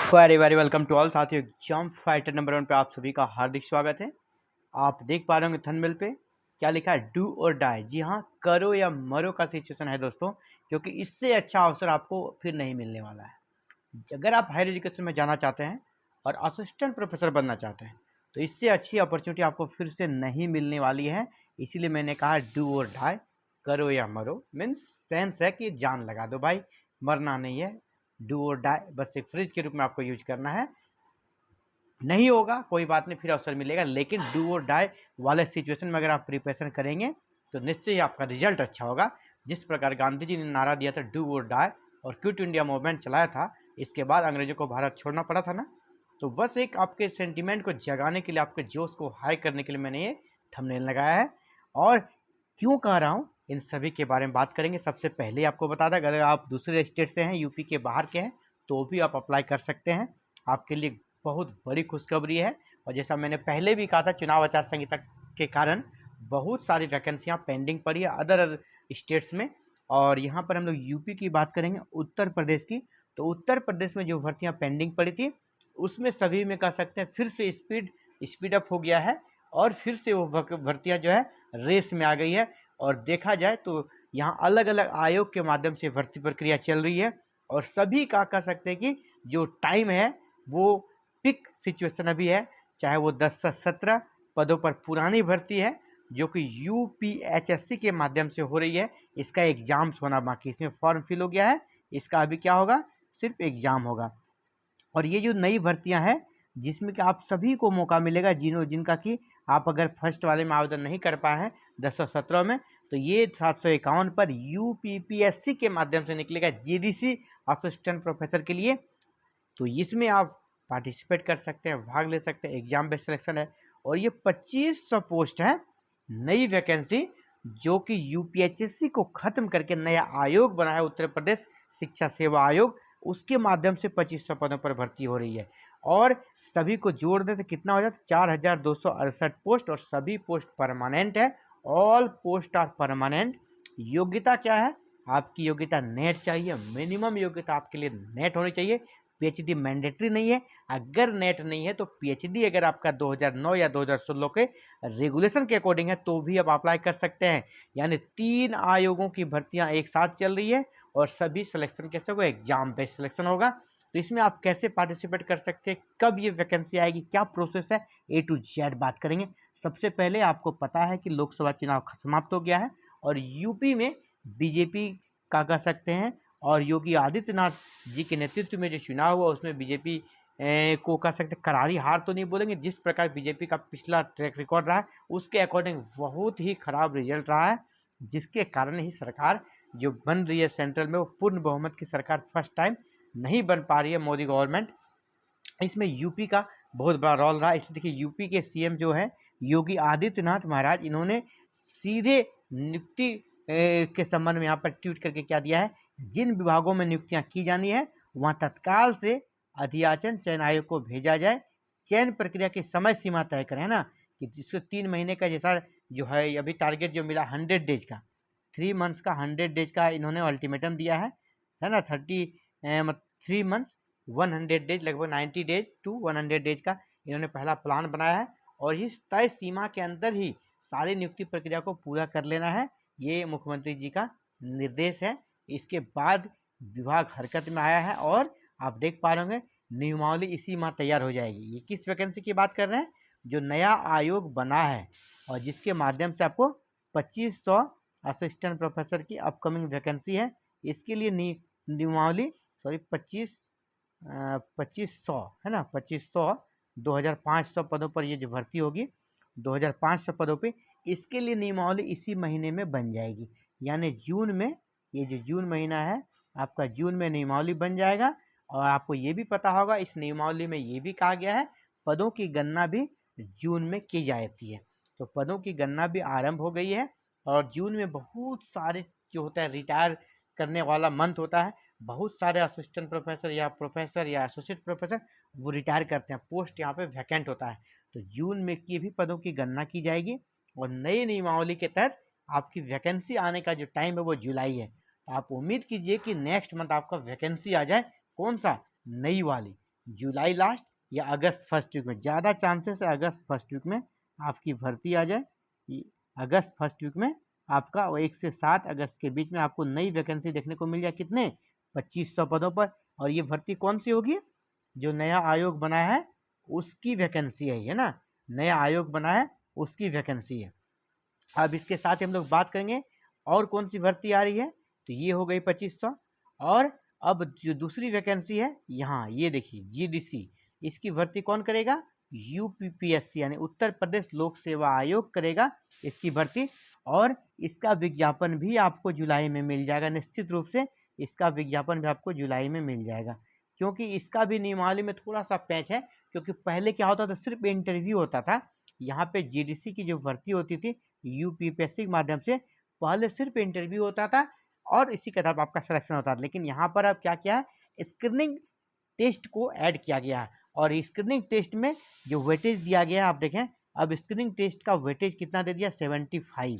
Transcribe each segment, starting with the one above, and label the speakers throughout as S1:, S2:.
S1: Very very welcome to all साथियों। Exam fighter number 1 पे आप सभी का हार्दिक स्वागत है। आप देख पा रहे होंगे थंबनेल पे क्या लिखा है, डू और डाई। जी हाँ, करो या मरो का सिचुएशन है दोस्तों, क्योंकि इससे अच्छा अवसर आपको फिर नहीं मिलने वाला है। अगर आप हायर एजुकेशन में जाना चाहते हैं और असिस्टेंट प्रोफेसर बनना चाहते हैं तो इससे अच्छी अपॉर्चुनिटी आपको फिर से नहीं मिलने वाली है। इसीलिए मैंने कहा डू और डाई, करो या मरो। मीन्स सेंस है कि जान लगा दो भाई, मरना नहीं है। डू और डाई बस एक फ्रिज के रूप में आपको यूज करना है। नहीं होगा कोई बात नहीं, फिर अवसर मिलेगा, लेकिन डू और डाई वाले सिचुएशन में अगर आप प्रिपरेशन करेंगे तो निश्चय ही आपका रिजल्ट अच्छा होगा। जिस प्रकार गांधी जी ने नारा दिया था डू और डाई और क्विट इंडिया मूवमेंट चलाया था, इसके बाद अंग्रेजों को भारत छोड़ना पड़ा था ना, तो बस एक आपके सेंटिमेंट को जगाने के लिए, आपके जोश को हाई करने के लिए मैंने ये थंबनेल लगाया है। और क्यों कह रहा हूँ इन सभी के बारे में बात करेंगे। सबसे पहले आपको बता दें, अगर आप दूसरे स्टेट से हैं, यूपी के बाहर के हैं, तो भी आप अप्लाई कर सकते हैं। आपके लिए बहुत बड़ी खुशखबरी है। और जैसा मैंने पहले भी कहा था, चुनाव आचार संहिता के कारण बहुत सारी वैकेंसियाँ पेंडिंग पड़ी है अदर स्टेट्स में। और यहाँ पर हम लोग यूपी की बात करेंगे, उत्तर प्रदेश की। तो उत्तर प्रदेश में जो भर्तियाँ पेंडिंग पड़ी थी उसमें सभी में कह सकते हैं फिर से स्पीड अप हो गया है और फिर से वो भर्तियाँ जो है रेस में आ गई है। और देखा जाए तो यहाँ अलग अलग आयोग के माध्यम से भर्ती प्रक्रिया चल रही है और सभी का कह सकते हैं कि जो टाइम है वो पिक सिचुएशन अभी है। चाहे वो 10 से 17 पदों पर पुरानी भर्ती है जो कि यूपीएचएससी के माध्यम से हो रही है। इसका एग्जाम्स होना बाकी, इसमें फॉर्म फिल हो गया है, इसका अभी क्या होगा, सिर्फ एग्जाम होगा। और ये जो नई भर्तियां हैं जिसमें कि आप सभी को मौका मिलेगा, जिनका कि आप अगर फर्स्ट वाले में आवेदन नहीं कर पाए हैं 1017 में, तो ये 751 पर यूपीपीएससी के माध्यम से निकलेगा जीडीसी असिस्टेंट प्रोफेसर के लिए। तो इसमें आप पार्टिसिपेट कर सकते हैं, भाग ले सकते हैं, एग्जाम बेस्ड सिलेक्शन है। और ये 2500 पोस्ट है, नई वैकेंसी जो कि यूपीएचएससी को खत्म करके नया आयोग बना है, उत्तर प्रदेश शिक्षा सेवा आयोग, उसके माध्यम से 2500 पदों पर भर्ती हो रही है। और सभी को जोड़ दें तो कितना हो जाता है, 4268 पोस्ट, और सभी पोस्ट परमानेंट है। All post are permanent. योग्यता क्या है, आपकी योग्यता नेट चाहिए, मिनिमम योग्यता आपके लिए नेट होनी चाहिए। पीएचडी मैंडेटरी नहीं है। अगर नेट नहीं है तो पीएचडी अगर आपका 2009 या 2016 के रेगुलेशन के अकॉर्डिंग है तो भी आप अप्लाई कर सकते हैं। यानी 3 आयोगों की भर्तियां एक साथ चल रही है और सभी सिलेक्शन कैसे होगा, एग्जाम बेस्ड सिलेक्शन होगा। तो इसमें आप कैसे पार्टिसिपेट कर सकते हैं, कब ये वैकेंसी आएगी, क्या प्रोसेस है, ए टू जेड बात करेंगे। सबसे पहले आपको पता है कि लोकसभा चुनाव समाप्त हो गया है और यूपी में बीजेपी का कह सकते हैं और योगी आदित्यनाथ जी के नेतृत्व में जो चुनाव हुआ उसमें बीजेपी को कह सकते करारी हार तो नहीं बोलेंगे, जिस प्रकार बीजेपी का पिछला ट्रैक रिकॉर्ड रहा है उसके अकॉर्डिंग बहुत ही खराब रिजल्ट रहा है, जिसके कारण ही सरकार जो बन रही है सेंट्रल में वो पूर्ण बहुमत की सरकार फर्स्ट टाइम नहीं बन पा रही है मोदी गवर्नमेंट। इसमें यूपी का बहुत बड़ा रोल रहा। इसलिए देखिए, यूपी के सीएम जो है योगी आदित्यनाथ महाराज, इन्होंने सीधे नियुक्ति के संबंध में यहाँ पर ट्वीट करके क्या दिया है, जिन विभागों में नियुक्तियां की जानी है वहाँ तत्काल से अधियाचन चयन आयोग को भेजा जाए। चयन प्रक्रिया की समय सीमा तय करें, है ना, कि जिसको 3 महीने का जैसा जो है अभी टारगेट जो मिला 100 डेज का, 3 मंथ्स का 100 डेज का इन्होंने अल्टीमेटम दिया है ना। 3 मंथ्स 100 डेज, लगभग 90 डेज टू 100 डेज का इन्होंने पहला प्लान बनाया है। और इस तय सीमा के अंदर ही सारी नियुक्ति प्रक्रिया को पूरा कर लेना है, ये मुख्यमंत्री जी का निर्देश है। इसके बाद विभाग हरकत में आया है और आप देख पा रहे होंगे नियमावली इसी माह तैयार हो जाएगी। ये किस वैकेंसी की बात कर रहे हैं, जो नया आयोग बना है और जिसके माध्यम से आपको 2500 असिस्टेंट प्रोफेसर की अपकमिंग वैकेंसी है। इसके लिए नियमावली 2500 है ना, 2500 2500 पदों पर ये जो भर्ती होगी 2500 पदों पे, इसके लिए नियमावली इसी महीने में बन जाएगी। यानी जून में, ये जो जून महीना है आपका, जून में नियमावली बन जाएगा। और आपको ये भी पता होगा इस नियमावली में ये भी कहा गया है पदों की गणना भी जून में की जाती है। तो पदों की गणना भी आरंभ हो गई है और जून में बहुत सारे जो होता है रिटायर करने वाला मंथ होता है, बहुत सारे असिस्टेंट प्रोफेसर या एसोसिएट प्रोफेसर वो रिटायर करते हैं, पोस्ट यहाँ पे वैकेंट होता है। तो जून में की भी पदों की गणना की जाएगी और नई नियमावली के तहत आपकी वैकेंसी आने का जो टाइम है वो जुलाई है। तो आप उम्मीद कीजिए कि नेक्स्ट मंथ आपका वैकेंसी आ जाए, कौन सा, नई वाली, जुलाई लास्ट या अगस्त फर्स्ट वीक में, ज़्यादा चांसेस है अगस्त फर्स्ट वीक में आपकी भर्ती आ जाए। अगस्त फर्स्ट वीक में आपका 1 से 7 अगस्त के बीच में आपको नई वैकेंसी देखने को मिल जाए। कितने? 2500 पदों पर। और ये भर्ती कौन सी होगी? जो नया आयोग बना है उसकी वैकेंसी है ना, नया आयोग बना है उसकी वैकेंसी है। अब इसके साथ ही हम लोग बात करेंगे और कौन सी भर्ती आ रही है। तो ये हो गई 2500। और अब जो दूसरी वैकेंसी है यहाँ, ये देखिए जीडीसी, इसकी भर्ती कौन करेगा? यूपीपीएससी यानी उत्तर प्रदेश लोक सेवा आयोग करेगा इसकी भर्ती। और इसका विज्ञापन भी आपको जुलाई में मिल जाएगा, निश्चित रूप से इसका विज्ञापन भी आपको जुलाई में मिल जाएगा। क्योंकि इसका भी नियमावली में थोड़ा सा पैच है, क्योंकि पहले क्या होता था, सिर्फ इंटरव्यू होता था। यहाँ पे जीडीसी की जो भर्ती होती थी यूपीपीएससी के माध्यम से, पहले सिर्फ इंटरव्यू होता था और इसी के तहत आपका सिलेक्शन होता था। लेकिन यहाँ पर अब क्या किया है, स्क्रीनिंग टेस्ट को ऐड किया गया है। और स्क्रीनिंग टेस्ट में जो वेटेज दिया गया है, आप देखें अब स्क्रीनिंग टेस्ट का वेटेज कितना दे दिया? 75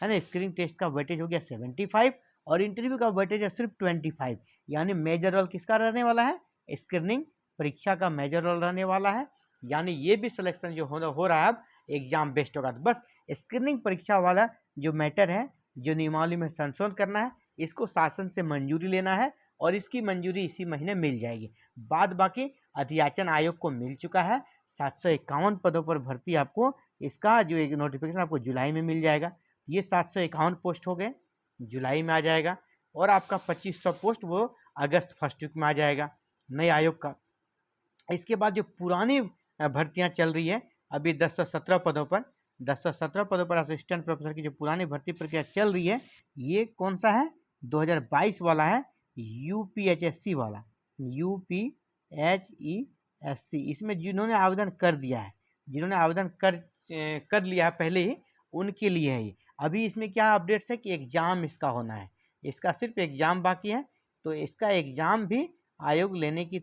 S1: है ना। स्क्रीनिंग टेस्ट का वेटेज हो गया 75 और इंटरव्यू का वेटेज है सिर्फ 25। यानी मेजर रोल किसका रहने वाला है? स्क्रीनिंग परीक्षा का मेजर रोल रहने वाला है। यानी ये भी सिलेक्शन जो हो रहा है अब एग्जाम बेस्ड होगा। तो बस स्क्रीनिंग परीक्षा वाला जो मैटर है, जो नियमावली में संशोधन करना है, इसको शासन से मंजूरी लेना है और इसकी मंजूरी इसी महीने मिल जाएगी। बाद बाकी अध्याचन आयोग को मिल चुका है। 751 पदों पर भर्ती आपको, इसका जो एक नोटिफिकेशन आपको जुलाई में मिल जाएगा। ये 751 पोस्ट हो गए, जुलाई में आ जाएगा। और आपका 2500 पोस्ट वो अगस्त फर्स्ट वीक में आ जाएगा नए आयोग का। इसके बाद जो पुरानी भर्तियां चल रही है अभी 1017 पदों पर, 1017 पदों पर असिस्टेंट प्रोफेसर की जो पुरानी भर्ती प्रक्रिया चल रही है, ये कौन सा है? 2022 वाला है, यूपीएचएससी वाला, यूपीएचईएससी। इसमें जिन्होंने आवेदन कर दिया है, जिन्होंने आवेदन कर लिया है पहले ही, उनके लिए है ये। अभी इसमें क्या अपडेट्स है कि एग्ज़ाम इसका होना है, इसका सिर्फ एग्ज़ाम बाकी है। तो इसका एग्ज़ाम भी आयोग लेने की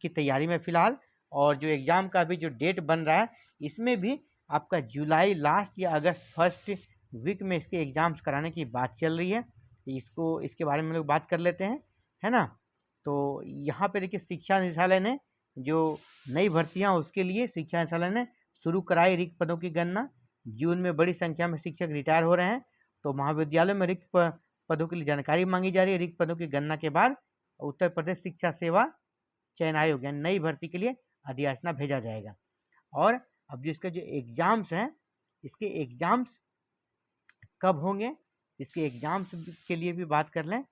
S1: तैयारी में फ़िलहाल। और जो एग्ज़ाम का भी जो डेट बन रहा है, इसमें भी आपका जुलाई लास्ट या अगस्त फर्स्ट वीक में इसके एग्ज़ाम्स कराने की बात चल रही है। इसके बारे में लोग बात कर लेते हैं, है ना। तो यहाँ पे देखिए शिक्षा निदेशालय ने जो नई भर्तियाँ, उसके लिए शिक्षा निदेशालय ने शुरू कराई रिक्त पदों की गणना। जून में बड़ी संख्या में शिक्षक रिटायर हो रहे हैं, तो महाविद्यालयों में रिक्त पदों के लिए जानकारी मांगी जा रही है। रिक्त पदों की गणना के बाद उत्तर प्रदेश शिक्षा सेवा चयन आयोग यानी नई भर्ती के लिए अधियाचना भेजा जाएगा। और अब जो इसका जो एग्ज़ाम्स हैं, इसके एग्ज़ाम्स कब होंगे, इसके एग्ज़ाम्स के लिए भी बात कर लें।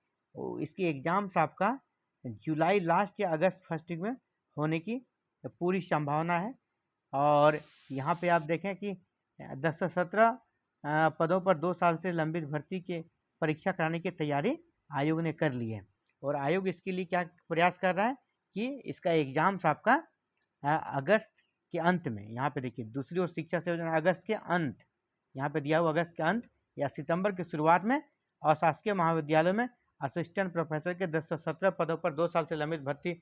S1: इसके एग्ज़ाम्स आपका जुलाई लास्ट या अगस्त फर्स्ट वीक में होने की पूरी संभावना है। और यहाँ पे आप देखें कि 1017 पदों पर 2 साल से लंबित भर्ती के परीक्षा कराने की तैयारी आयोग ने कर ली है। और आयोग इसके लिए क्या प्रयास कर रहा है कि इसका एग्ज़ाम्स आपका अगस्त के अंत में, यहाँ पे देखिए दूसरी ओर शिक्षा से योजना अगस्त के अंत, यहाँ पे दिया हुआ अगस्त के अंत या सितंबर की शुरुआत में अशासकीय महाविद्यालयों में असिस्टेंट प्रोफेसर के 1017 पदों पर 2 साल से लंबित भर्ती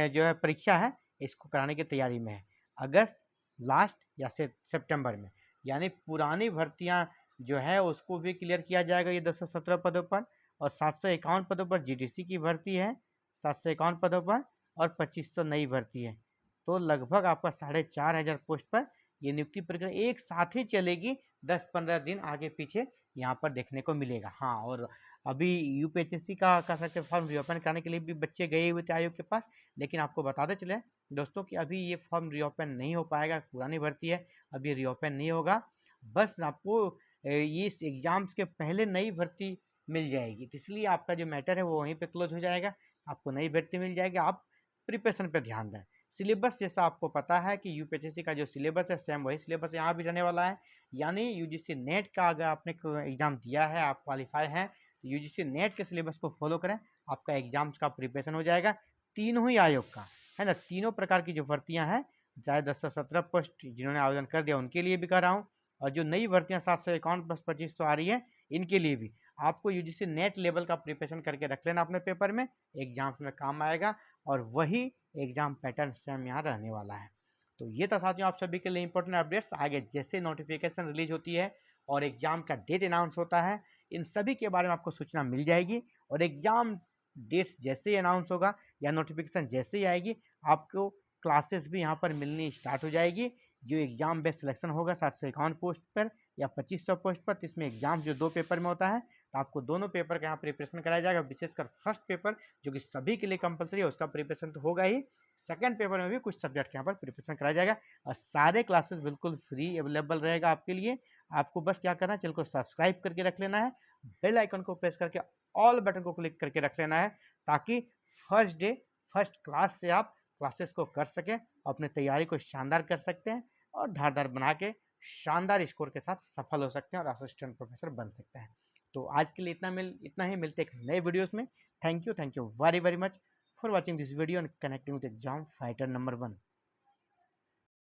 S1: जो है परीक्षा है, इसको कराने की तैयारी में है अगस्त लास्ट या सितंबर में। यानी पुरानी भर्तियां जो है उसको भी क्लियर किया जाएगा ये 1017 पदों पर। और 751 पदों पर जीडीसी की भर्ती है, 751 पदों पर, और 2500 नई भर्ती है। तो लगभग आपका 4500 पोस्ट पर ये नियुक्ति प्रक्रिया एक साथ ही चलेगी, 10-15 दिन आगे पीछे यहाँ पर देखने को मिलेगा। हाँ, और अभी यूपीएचएससी का कह सकते फॉर्म रीओपन कराने के लिए भी बच्चे गए हुए थे आयोग के पास, लेकिन आपको बताते चले दोस्तों कि अभी ये फॉर्म रीओपन नहीं हो पाएगा, पुरानी भर्ती है, अभी रीओपन नहीं होगा। बस आपको ये इस एग्ज़ाम्स के पहले नई भर्ती मिल जाएगी, इसलिए आपका जो मैटर है वो वहीं पे क्लोज हो जाएगा, आपको नई भर्ती मिल जाएगी। आप प्रिपरेशन पे ध्यान दें। सिलेबस जैसा आपको पता है कि यूपीएचएससी का जो सिलेबस है सेम वही सिलेबस यहाँ भी रहने वाला है। यानी यूजीसी नेट का अगर आपने एग्ज़ाम दिया है, आप क्वालिफाई हैं, तो यूजीसी नेट के सिलेबस को फॉलो करें, आपका एग्ज़ाम्स का प्रिपरेशन हो जाएगा। तीनों ही आयोग का है ना, तीनों प्रकार की जो भर्तियाँ हैं, चाहे 1017 पोस्ट जिन्होंने आवेदन कर दिया उनके लिए भी कर रहा हूँ, और जो नई भर्तियाँ 751 प्लस 2500 आ रही है, इनके लिए भी आपको यूजीसी नेट लेवल का प्रिपरेशन करके रख लेना अपने पेपर में, एग्जाम्स में काम आएगा। और वही एग्ज़ाम पैटर्न सेम यहाँ रहने वाला है। तो ये था साथियों आप सभी के लिए इंपॉर्टेंट अपडेट्स। आगे जैसे नोटिफिकेशन रिलीज होती है और एग्ज़ाम का डेट अनाउंस होता है, इन सभी के बारे में आपको सूचना मिल जाएगी। और एग्ज़ाम डेट्स जैसे ही अनाउंस होगा या नोटिफिकेशन जैसे ही आएगी, आपको क्लासेस भी यहाँ पर मिलनी स्टार्ट हो जाएगी। जो एग्जाम बेस्ड सिलेक्शन होगा 751 पोस्ट पर या 2500 पोस्ट पर, तो इसमें एग्जाम जो 2 पेपर में होता है, तो आपको दोनों पेपर का यहाँ प्रिपरेशन कराया जाएगा। विशेषकर फर्स्ट पेपर जो कि सभी के लिए कंपलसरी है, उसका प्रिपरेशन तो होगा ही, सेकंड पेपर में भी कुछ सब्जेक्ट यहाँ पर प्रिपरेशन कराया जाएगा और सारे क्लासेस बिल्कुल फ्री अवेलेबल रहेगा आपके लिए। आपको बस क्या करना है, चैनल को सब्सक्राइब करके रख लेना है, बेल आइकन को प्रेस करके ऑल बटन को क्लिक करके रख लेना है, ताकि फर्स्ट डे फर्स्ट क्लास से आप क्लासेस को कर सकें, अपनी तैयारी को शानदार कर सकते हैं और धारदार बना के शानदार स्कोर के साथ सफल हो सकते हैं और असिस्टेंट प्रोफेसर बन सकते हैं। तो आज के लिए इतना ही, मिलते हैं एक नए वीडियोस में। Thank you very very much for watching this video and connecting with exam fighter number 1।